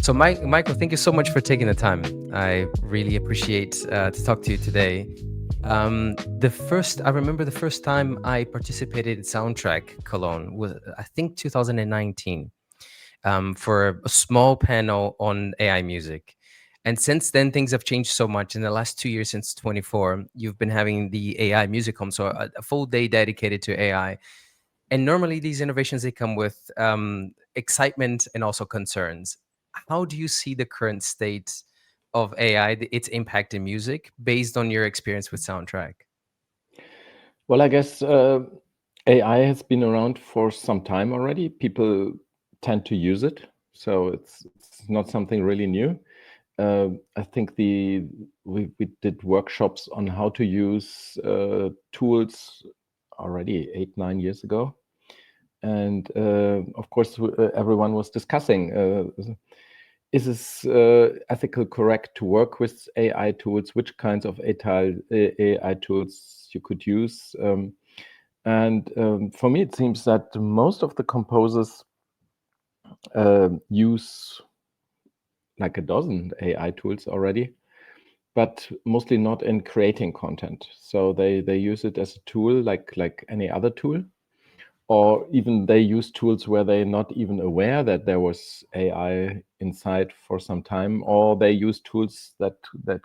So, Michael, thank you so much for taking the time. I really appreciate to talk to you today. I remember the first time I participated in SoundTrack Cologne was, I think, 2019, for a small panel on AI music. And since then, things have changed so much. In the last 2 years, since 24, you've been having the AI Music Home, so a full day dedicated to AI. And normally, these innovations they come with excitement and also concerns. How do you see the current state of AI, its impact in music, based on your experience with Soundtrack? Well, I guess AI has been around for some time already. People tend to use it, so it's not something really new. I think we did workshops on how to use tools already 8-9 years ago, and of course everyone was discussing. Is this ethical correct to work with AI tools? Which kinds of AI tools you could use? And for me, it seems that most of the composers use like a dozen AI tools already, but mostly not in creating content. So they use it as a tool, like any other tool, or even they use tools where they're not even aware that there was AI inside for some time, or they use tools that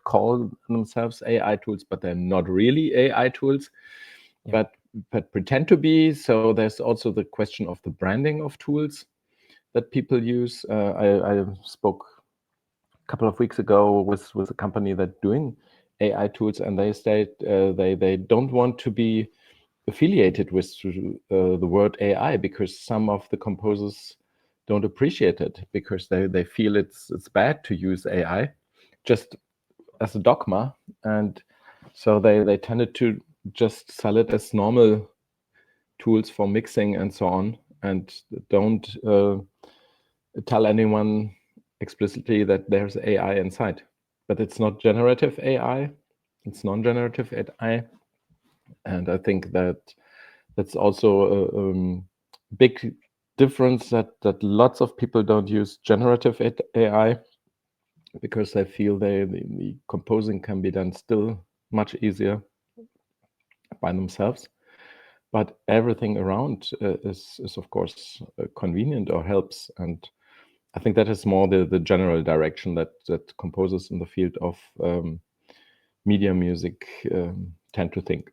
call themselves AI tools, but they're not really AI tools, Yeah. but pretend to be. So there's also the question of the branding of tools that people use. I spoke a couple of weeks ago with a company that doing AI tools, and they state they don't want to be affiliated with the word AI because some of the composers don't appreciate it because they feel it's bad to use AI just as a dogma, and so they tended to just sell it as normal tools for mixing and so on, and don't tell anyone explicitly that there's AI inside. But it's not generative AI, it's non-generative AI, and I think that's also a big difference that lots of people don't use generative AI because they feel the composing can be done still much easier by themselves. But everything around is of course convenient or helps, and I think that is more the general direction that composers in the field of media music tend to think.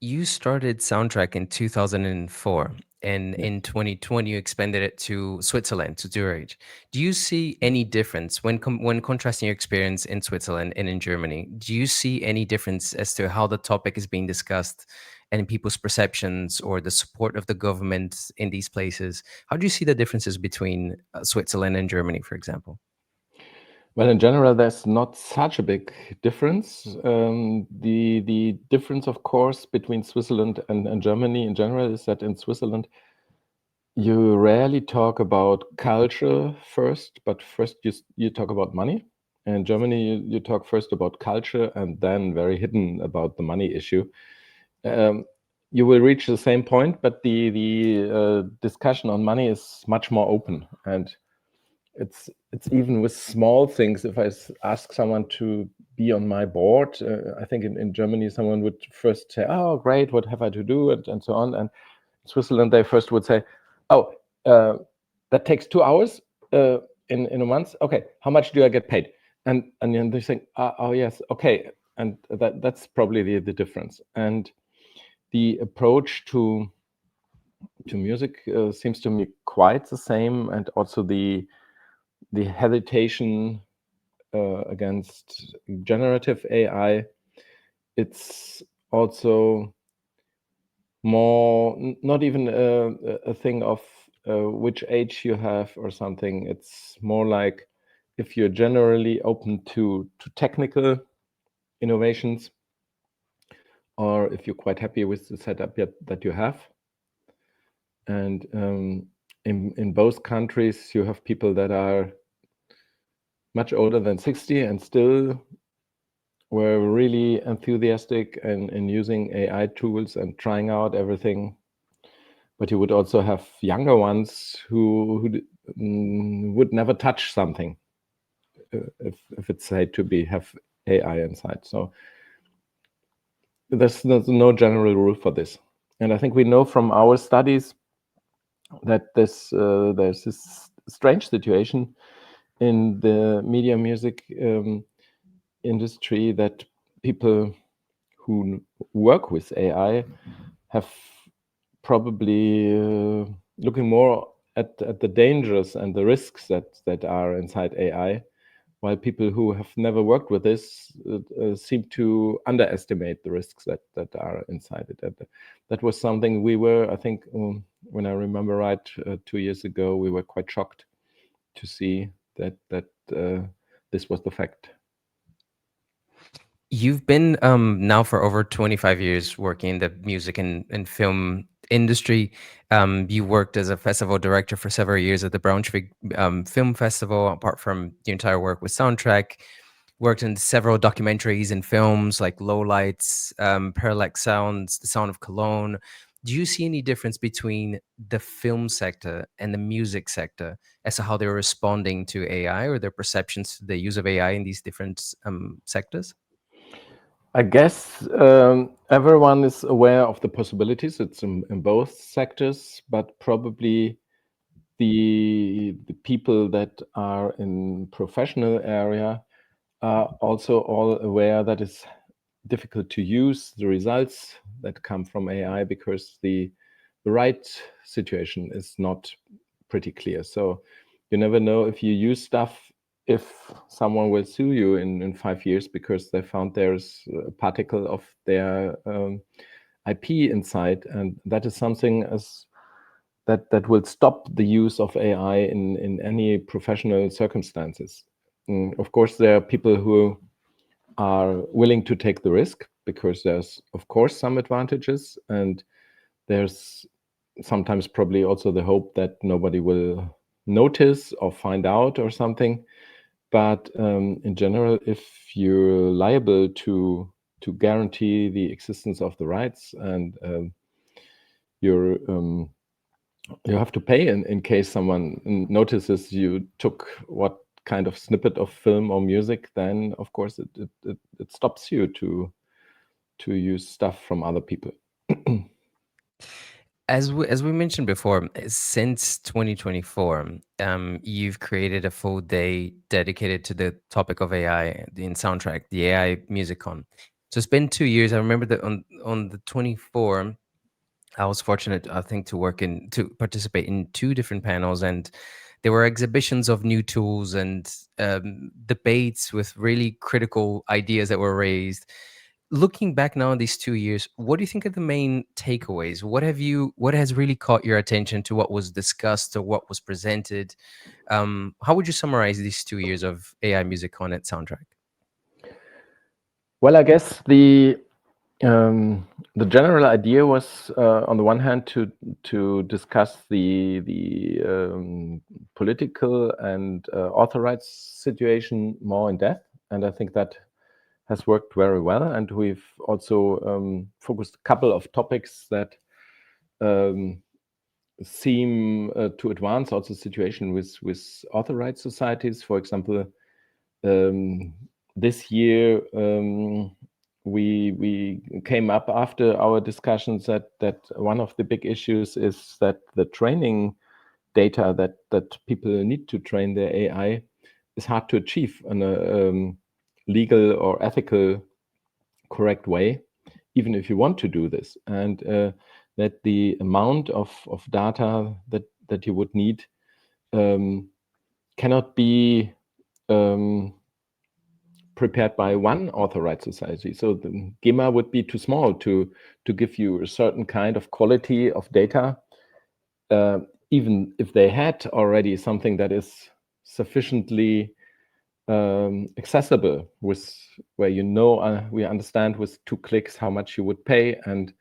You started Soundtrack in 2004, and Yeah. in 2020 you expanded it to Switzerland, to Zurich. Do you see any difference when contrasting your experience in Switzerland and in Germany? Do you see any difference as to how the topic is being discussed and people's perceptions or the support of the government in these places? How do you see the differences between Switzerland and Germany, for example? Well, in general, there's not such a big difference. The difference, of course, between Switzerland and Germany in general is that in Switzerland, you rarely talk about culture first, but first you talk about money. In Germany, you talk first about culture and then very hidden about the money issue. Um, you will reach the same point, but the discussion on money is much more open, and it's even with small things. If I ask someone to be on my board, I think in Germany someone would first say, "Oh, great, what have I to do?" and so on. And in Switzerland, they first would say, "Oh, that takes 2 hours in a month. Okay, how much do I get paid?" And then they think, "Oh yes, okay." And that's probably the difference. And the approach to music seems to me quite the same, and also the hesitation against generative AI. It's also more not even a thing of which age you have or something. It's more like if you're generally open to technical innovations, or if you're quite happy with the setup that you have. And in both countries, you have people that are much older than 60 and still were really enthusiastic in using AI tools and trying out everything. But you would also have younger ones would never touch something if it's said to be have AI inside. So there's no general rule for this. And I think we know from our studies that there's this strange situation in the media music industry that people who work with AI have probably looking more at the dangers and the risks that are inside AI, while people who have never worked with this seem to underestimate the risks that are inside it. That was something we were, I think, when I remember right, 2 years ago, we were quite shocked to see that this was the fact. You've been now for over 25 years working in the music and film industry. You worked as a festival director for several years at the Braunschweig Film Festival, apart from your entire work with SoundTrack. Worked in several documentaries and films like Lowlights, Parallax Sounds, The Sound of Cologne. Do you see any difference between the film sector and the music sector as to how they're responding to AI or their perceptions to the use of AI in these different sectors? I guess everyone is aware of the possibilities. It's in both sectors, but probably the people that are in professional area are also all aware that it's difficult to use the results that come from AI because the right situation is not pretty clear. So you never know if you use stuff, if someone will sue you in 5 years because they found there's a particle of their IP inside, and that is something as that will stop the use of AI in any professional circumstances. Of course, there are people who are willing to take the risk because there's, of course, some advantages, and there's sometimes probably also the hope that nobody will notice or find out or something. But in general, if you're liable to guarantee the existence of the rights, and you're you have to pay in case someone notices you took what kind of snippet of film or music, then of course it stops you to use stuff from other people. As we mentioned before, since 2024, you've created a full day dedicated to the topic of AI in SoundTrack, the AI MusicCon. So it's been 2 years. I remember that on the 24, I was fortunate, I think, to participate in 2 different panels, and there were exhibitions of new tools and debates with really critical ideas that were raised. Looking back now on these 2 years, what do you think are the main takeaways? What has really caught your attention to what was discussed or what was presented? How would you summarize these 2 years of AI MusicCon at SoundTrack? Well, I guess the general idea was, on the one hand, to discuss the political and author rights situation more in depth, and I think that has worked very well. And we've also focused a couple of topics that seem to advance also the situation with author rights societies. For example, this year we came up after our discussions that one of the big issues is that the training data that people need to train their AI is hard to achieve in a legal or ethical correct way, even if you want to do this, and that the amount of data that you would need cannot be prepared by one authorized society. So the GEMA would be too small to give you a certain kind of quality of data, even if they had already something that is sufficiently accessible, with where we understand with 2 clicks how much you would pay and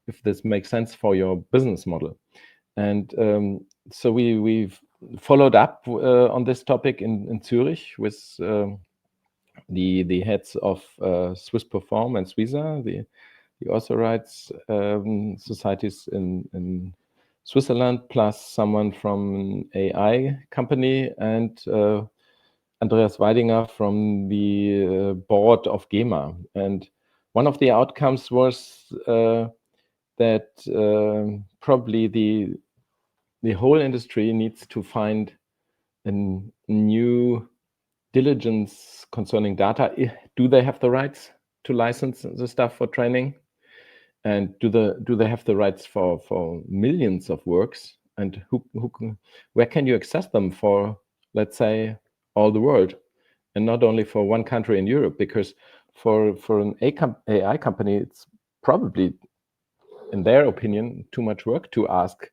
if this makes sense for your business model. And so we've followed up on this topic in Zurich with the heads of Swiss Perform and Swisa, the author rights societies in Switzerland plus someone from an AI company and Andreas Weidinger from the board of GEMA. And one of the outcomes was that probably the whole industry needs to find a new diligence concerning data. Do they have the rights to license the stuff for training? And do they have the rights for millions of works? And where can you access them for, let's say, all the world, and not only for one country in Europe? Because for an AI company, it's probably, in their opinion, too much work to ask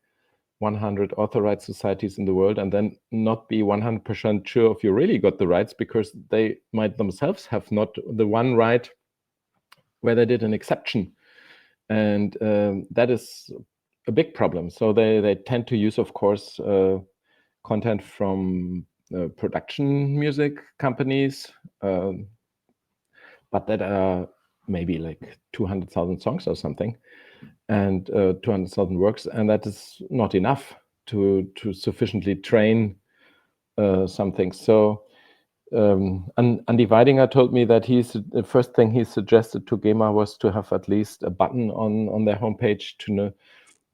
100 authorized societies in the world and then not be 100% sure if you really got the rights, because they might themselves have not the one right where they did an exception. And that is a big problem. So they tend to use, of course, content from production music companies, but that are maybe like 200,000 songs or something, and 200,000 works, and that is not enough to sufficiently train something. So Andy Weidinger told me that the first thing he suggested to GEMA was to have at least a button on their homepage to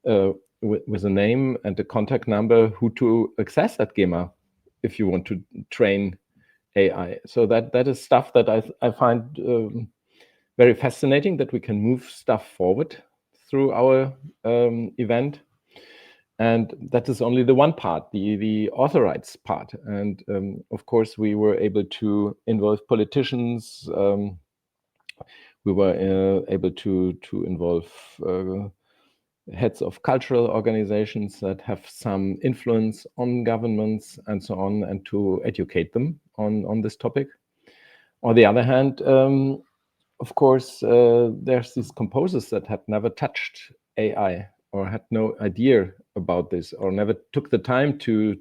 know with a name and a contact number who to access at GEMA if you want to train AI. So that is stuff that I find very fascinating, that we can move stuff forward through our event. And that is only the one part, the author rights part. And of course, we were able to involve politicians. We were able to involve heads of cultural organizations that have some influence on governments and so on, and to educate them on this topic. On the other hand, of course, there's these composers that had never touched AI or had no idea about this or never took the time to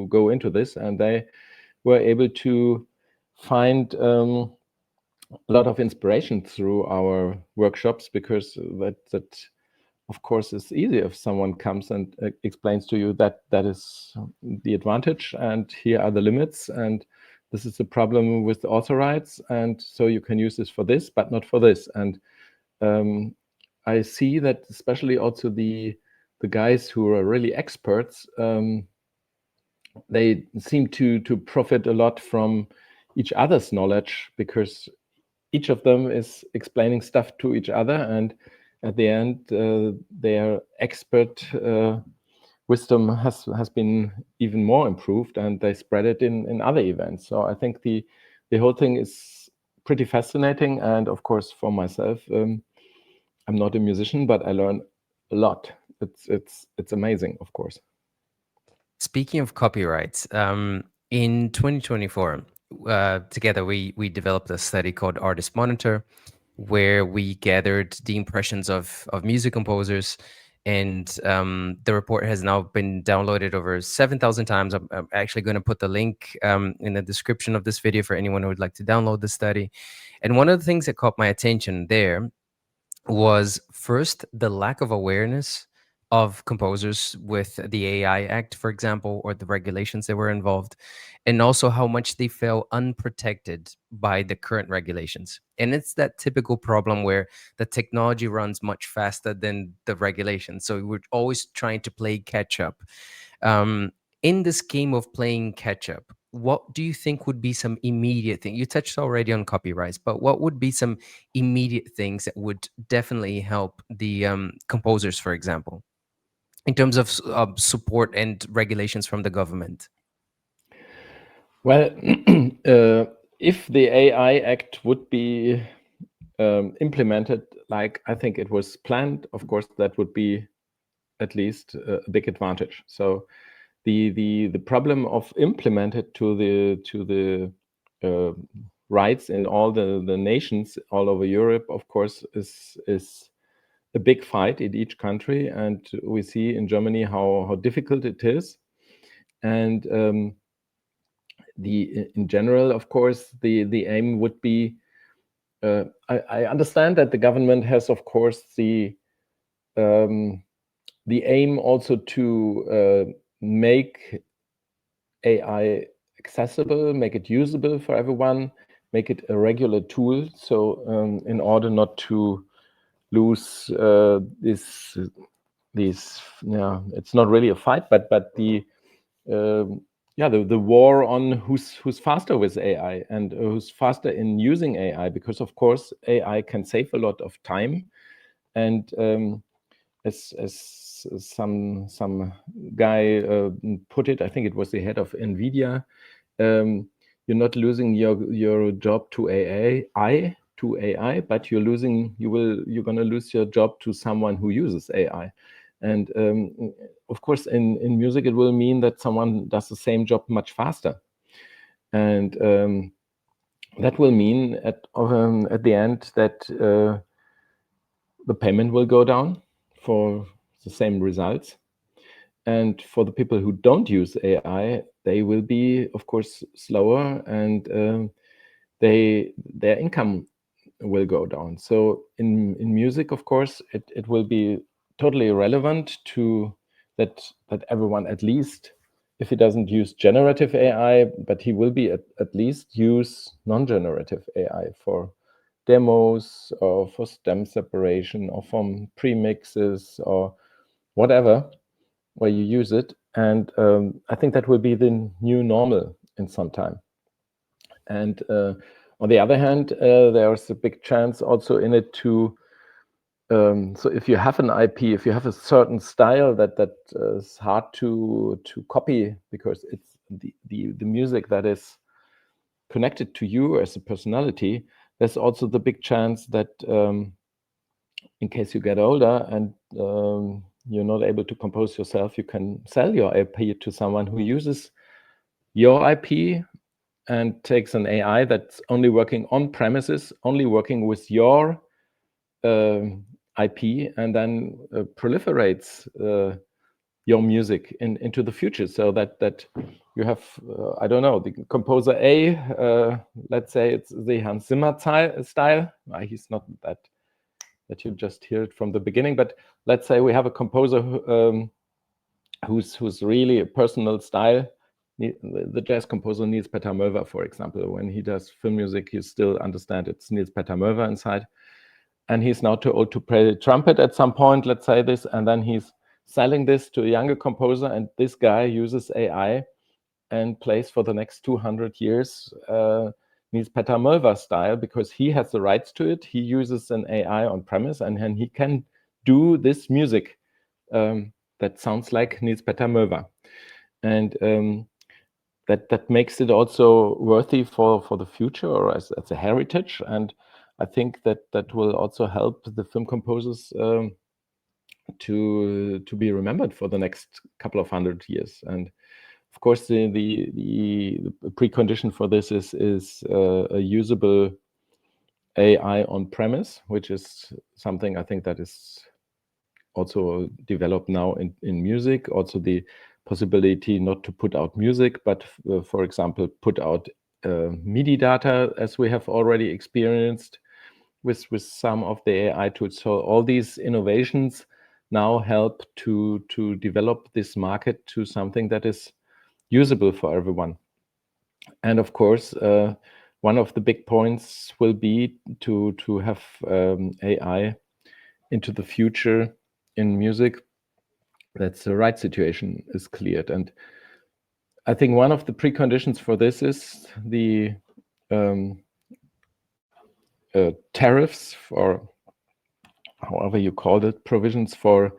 go into this, and they were able to find a lot of inspiration through our workshops, because that of course is easy if someone comes and explains to you that is the advantage and here are the limits, and this is the problem with the author rights, and so you can use this for this but not for this. And I see that especially also the guys who are really experts, they seem to profit a lot from each other's knowledge, because each of them is explaining stuff to each other, and at the end their expert wisdom has been even more improved, and they spread it in other events. So I think the whole thing is pretty fascinating. And of course, for myself, I'm not a musician, but I learn a lot. It's amazing, of course. Speaking of copyrights, in 2024, together we developed a study called Artist Monitor, where we gathered the impressions of music composers, and the report has now been downloaded over 7,000 times. I'm actually going to put the link in the description of this video for anyone who would like to download the study. And one of the things that caught my attention there was first the lack of awareness of composers with the AI Act, for example, or the regulations that were involved, and also how much they felt unprotected by the current regulations. And it's that typical problem where the technology runs much faster than the regulations. So we're always trying to play catch up. In this game of playing catch up, what do you think would be some immediate thing? You touched already on copyrights, but what would be some immediate things that would definitely help the composers, for example, in terms of support and regulations from the government? Well, if the AI Act would be implemented like I think it was planned, of course, that would be at least a big advantage. So the problem of implemented to the rights in all the nations all over Europe, of course, is a big fight in each country, and we see in Germany how difficult it is. And in general, of course, the aim would be. I understand that the government has, of course, the the aim also to make AI accessible, make it usable for everyone, make it a regular tool. So in order not to lose these, it's not really a fight, but the the war on who's faster with AI and who's faster in using AI, because of course AI can save a lot of time, and as some guy put it, I think it was the head of NVIDIA, you're not losing your job to AI, but you're going to lose your job to someone who uses AI. And of course, in music, it will mean that someone does the same job much faster. And that will mean at the end that the payment will go down for the same results. And for the people who don't use AI, they will be, of course, slower, and their income will go down. So in music, of course, it will be totally irrelevant to that everyone, at least if he doesn't use generative AI, but he will be at least use non-generative AI for demos or for stem separation or from premixes or whatever, where you use it. And I think that will be the new normal in some time. And on the other hand, there's a big chance also in it to, so if you have an IP, if you have a certain style that is hard to copy, because it's the music that is connected to you as a personality, there's also the big chance that in case you get older and you're not able to compose yourself, you can sell your IP to someone who uses your IP and takes an AI that's only working on premises, only working with your IP, and then proliferates your music into the future, so that you have, I don't know, the composer A, let's say it's the Hans Zimmer style. He's not that you just hear it from the beginning, but let's say we have a composer who's really a personal style. The jazz composer Niels Petter Møller, for example, when he does film music, you still understand it's Niels Petter Møller inside. And he's now too old to play trumpet at some point, let's say this, and then he's selling this to a younger composer, and this guy uses AI and plays for the next 200 years Niels Petter Møller style, because he has the rights to it. He uses an AI on premise, and then he can do this music that sounds like Niels Petter Møller. And that makes it also worthy for the future, or as a heritage. And I think that will also help the film composers to be remembered for the next couple of 100 years. And of course, the precondition for this is a usable AI on premise, which is something I think that is also developed now in music. Also the possibility not to put out music, but for example, put out MIDI data, as we have already experienced with some of the AI tools. So all these innovations now help to develop this market to something that is usable for everyone. And of course, one of the big points will be to have AI into the future in music, that's the right situation is cleared. And I think one of the preconditions for this is the tariffs, or however you call it, provisions for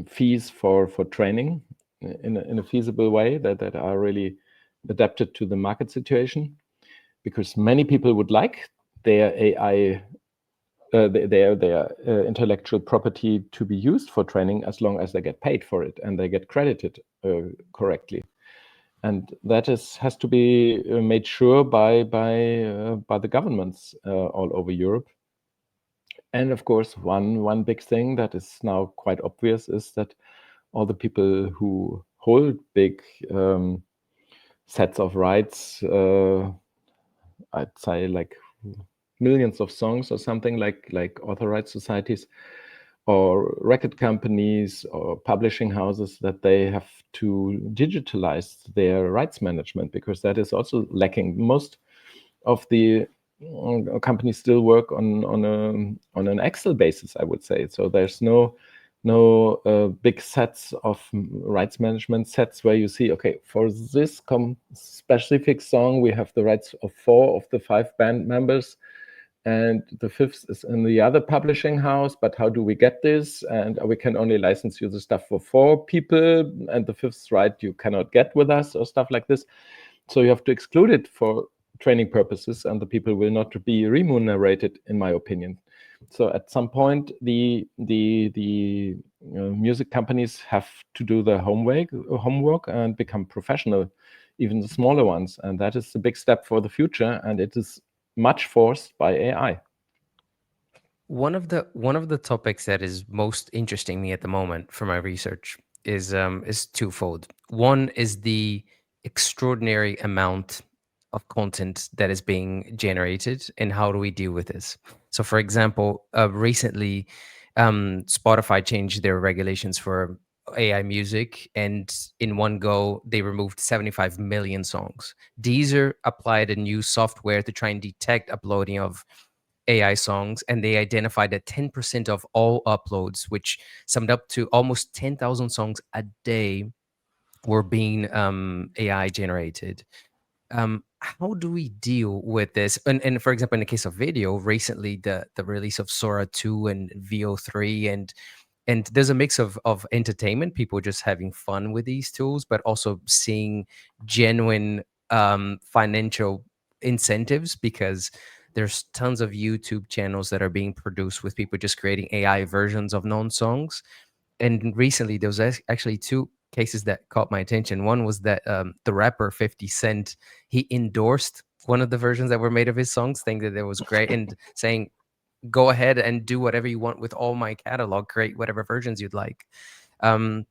fees for training in a feasible way that are really adapted to the market situation, because many people would like their AI, their intellectual property to be used for training, as long as they get paid for it and they get credited correctly. And that has to be made sure by the governments all over Europe. And of course, one big thing that is now quite obvious is that all the people who hold big sets of rights, I'd say like millions of songs or something, like authorized societies, or record companies or publishing houses, that they have to digitalize their rights management, because that is also lacking. Most of the companies still work on an Excel basis, I would say. So there's no big sets of rights management sets where you see, okay, for this specific song we have the rights of 4 of the 5 band members, and the 5th is in the other publishing house, but how do we get this? And we can only license you the stuff for 4 people, and the 5th right you cannot get with us, or stuff like this. So you have to exclude it for training purposes, and the people will not be remunerated, in my opinion. So at some point, the music companies have to do their homework and become professional, even the smaller ones, and that is a big step for the future, and it is much forced by AI. One of the topics that is most interesting me at the moment for my research is twofold. One is the extraordinary amount of content that is being generated, and how do we deal with this? So, for example, recently, Spotify changed their regulations for AI music, and in one go, they removed 75 million songs. Deezer applied a new software to try and detect uploading of AI songs, and they identified that 10% of all uploads, which summed up to almost 10,000 songs a day, were being AI generated. How do we deal with this? And for example, in the case of video, recently the release of Sora 2 and VO3, and there's a mix of entertainment, people just having fun with these tools, but also seeing genuine financial incentives, because there's tons of YouTube channels that are being produced with people just creating AI versions of known songs. And recently there was actually 2 cases that caught my attention. One was that the rapper 50 Cent, he endorsed one of the versions that were made of his songs, saying that it was great, and saying, go ahead and do whatever you want with all my catalog, create whatever versions you'd like. um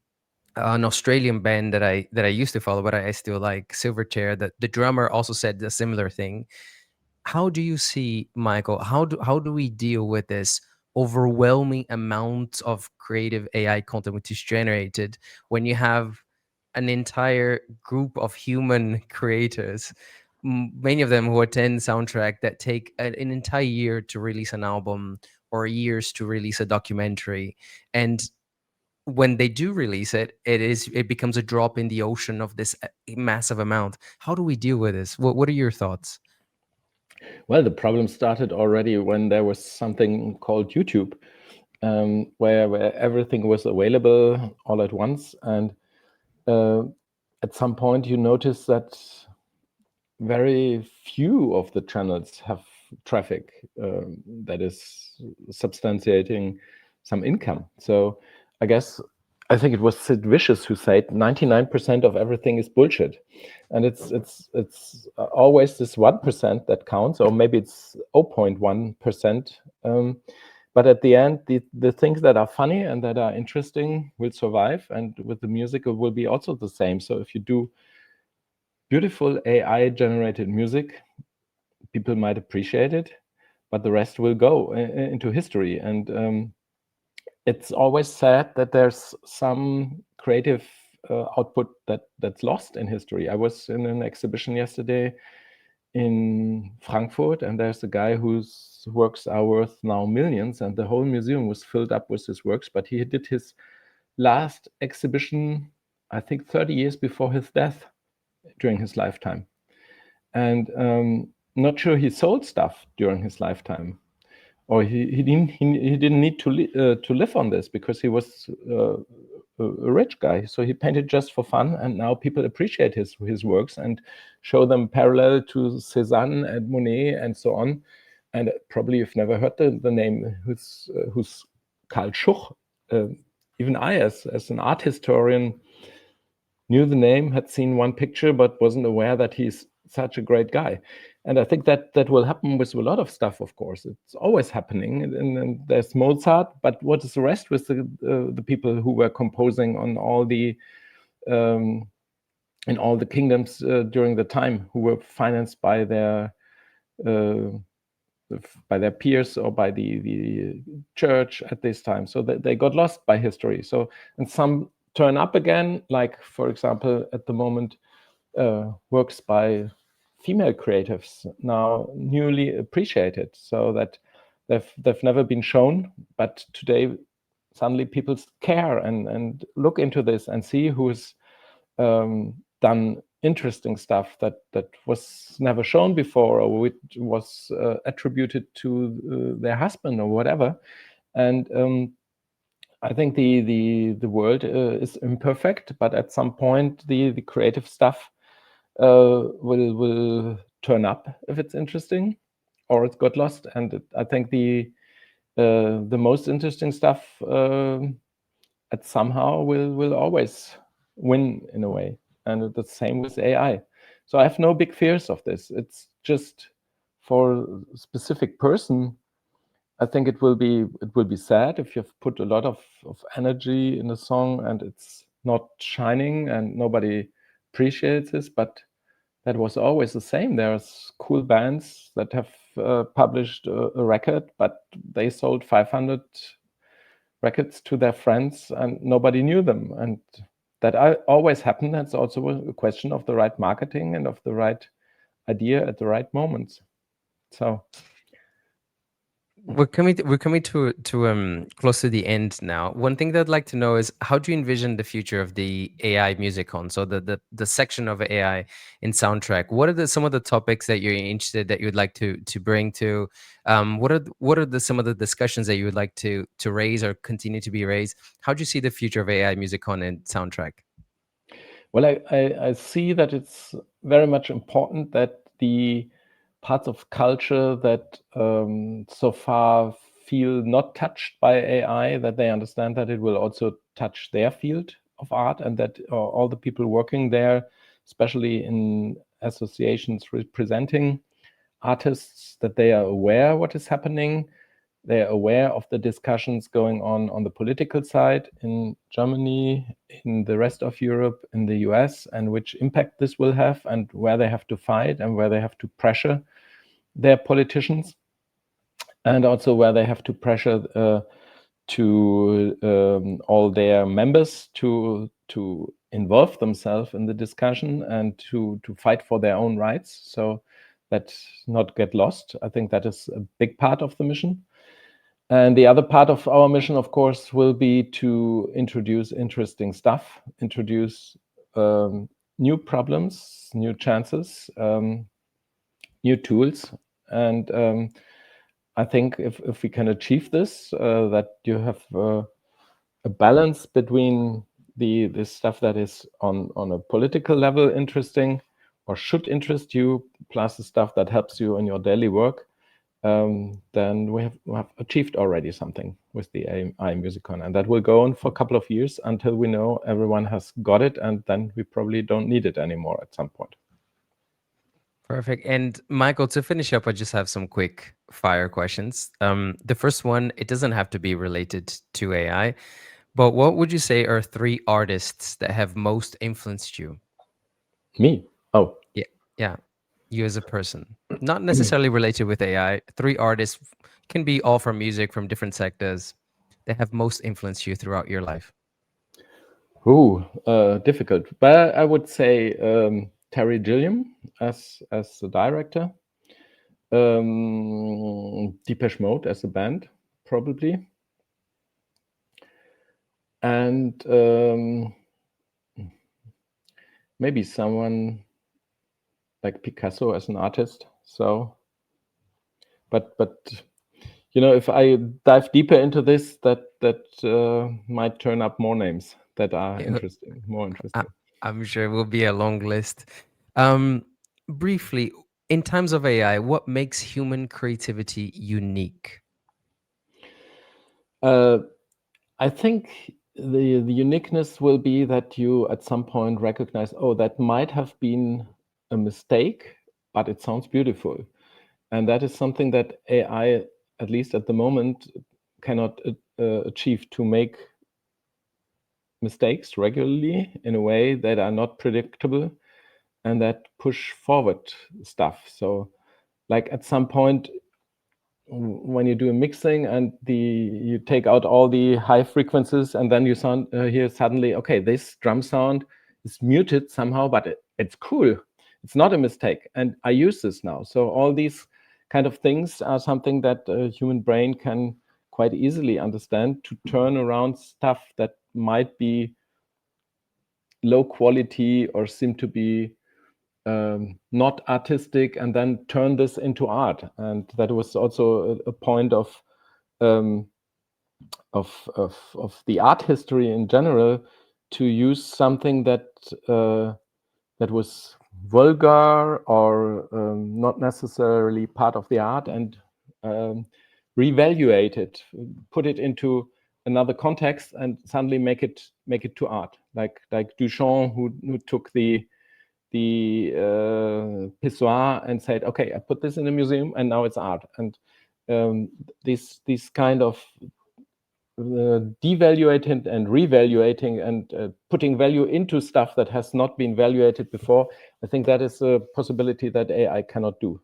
an Australian band that I used to follow, but I still like, Silverchair, that the drummer also said a similar thing. How do you see, Michael, how do we deal with this overwhelming amount of creative AI content which is generated, when you have an entire group of human creators, many of them who attend SoundTrack, that take an entire year to release an album, or years to release a documentary, and when they do release it, it becomes a drop in the ocean of this massive amount. How do we deal with this? What are your thoughts? Well, the problem started already when there was something called YouTube, where everything was available all at once. And at some point, you notice that very few of the channels have traffic that is substantiating some income. So I think it was Sid Vicious who said 99% of everything is bullshit, and it's always this 1% that counts, or maybe it's 0.1%. But at the end, the things that are funny and that are interesting will survive, and with the music, it will be also the same. So if you do beautiful AI generated music, people might appreciate it, but the rest will go into history. And it's always sad that there's some creative output that's lost in history. I was in an exhibition yesterday in Frankfurt, and there's a guy whose works are worth now millions, and the whole museum was filled up with his works. But he did his last exhibition, I think, 30 years before his death, during his lifetime. And not sure he sold stuff during his lifetime, or he didn't need to live on this, because he was a rich guy. So he painted just for fun, and now people appreciate his works and show them parallel to Cézanne and Monet and so on. And probably you've never heard the name, who's Karl Schuch. Even I, as an art historian, knew the name, had seen one picture, but wasn't aware that he's such a great guy. And I think that will happen with a lot of stuff, of course. It's always happening. And there's Mozart, but what is the rest with the people who were composing on all the in all the kingdoms during the time, who were financed by their by their peers or by the church at this time. So they got lost by history. So, and some turn up again, like, for example, at the moment, works by female creatives now newly appreciated, so that they've never been shown, but today suddenly people care and look into this and see who's done interesting stuff that was never shown before, or which was attributed to their husband or whatever. And I think the world is imperfect, but at some point the creative stuff will turn up if it's interesting, or it got lost. And I think the most interesting stuff at somehow will always win in a way. And the same with AI. So I have no big fears of this. It's just for a specific person. I think it will be sad if you've put a lot of energy in a song and it's not shining and nobody appreciates this. But that was always the same. There's cool bands that have published a record, but they sold 500 records to their friends and nobody knew them. And that always happened. That's also a question of the right marketing and of the right idea at the right moments. So we're coming to close to the end now. One thing that I'd like to know is, how do you envision the future of the AI musicon? So the section of AI in SoundTrack. What are some of the topics that you're interested, that you would like to bring to? What are some of the discussions that you would like to raise or continue to be raised? How do you see the future of AI musicon in SoundTrack? Well, I see that it's very much important that the parts of culture that so far feel not touched by AI, that they understand that it will also touch their field of art, and that all the people working there, especially in associations representing artists, that they are aware what is happening. They're aware of the discussions going on the political side in Germany, in the rest of Europe, in the US, and which impact this will have, and where they have to fight and where they have to pressure their politicians, and also where they have to pressure to all their members to involve themselves in the discussion and to fight for their own rights, so that not get lost. I think that is a big part of the mission. And the other part of our mission, of course, will be to introduce interesting stuff, introduce new problems, new chances, new tools. And I think if we can achieve this, that you have a balance between the stuff that is on a political level interesting or should interest you, plus the stuff that helps you in your daily work, then we have achieved already something with the AI musicon. And that will go on for a couple of years until we know everyone has got it, and then we probably don't need it anymore at some point. Perfect. And Michael, to finish up, I just have some quick fire questions. The first one, it doesn't have to be related to AI, but what would you say are 3 artists that have most influenced you? Me? Oh. Yeah, you as a person. Not necessarily related with AI. 3 artists, can be all from music, from different sectors, that have most influenced you throughout your life. Difficult. But I would say Terry Gilliam as the director, Depeche Mode as a band, probably, and maybe someone like Picasso as an artist. So, but you know, if I dive deeper into this, that might turn up more names that are interesting, more interesting. I'm sure it will be a long list. Briefly, in terms of AI, what makes human creativity unique? I think the uniqueness will be that you at some point recognize, oh, that might have been a mistake, but it sounds beautiful. And that is something that AI, at least at the moment, cannot achieve, to make mistakes regularly in a way that are not predictable and that push forward stuff. So like at some point, when you do a mixing and you take out all the high frequencies, and then you hear suddenly, okay, this drum sound is muted somehow, but it's cool. It's not a mistake, and I use this now. So all these kind of things are something that a human brain can quite easily understand to turn around stuff that might be low quality or seem to be not artistic, and then turn this into art. And that was also a point of the art history in general, to use something that was vulgar or not necessarily part of the art, and reevaluate it, put it into another context, and suddenly make it to art. Like Duchamp, who took the pissoir and said, okay, I put this in a museum and now it's art. And these kind of devaluating and revaluating and putting value into stuff that has not been valuated before, I think that is a possibility that AI cannot do.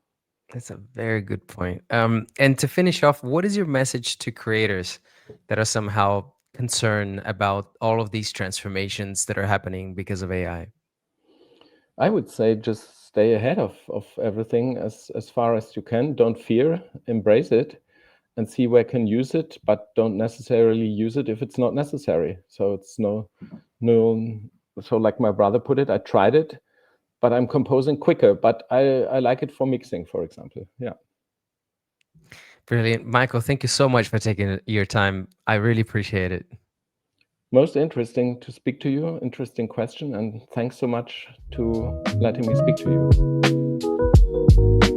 That's a very good point. And to finish off, what is your message to creators that are somehow concerned about all of these transformations that are happening because of AI? I would say just stay ahead of everything as far as you can. Don't fear, embrace it, and see where can use it, but don't necessarily use it if it's not necessary. So it's no. So like my brother put it, I tried it, but I'm composing quicker. But I like it for mixing, for example. Yeah. Brilliant. Michael, thank you so much for taking your time. I really appreciate it. Most interesting to speak to you. Interesting question, and thanks so much to letting me speak to you.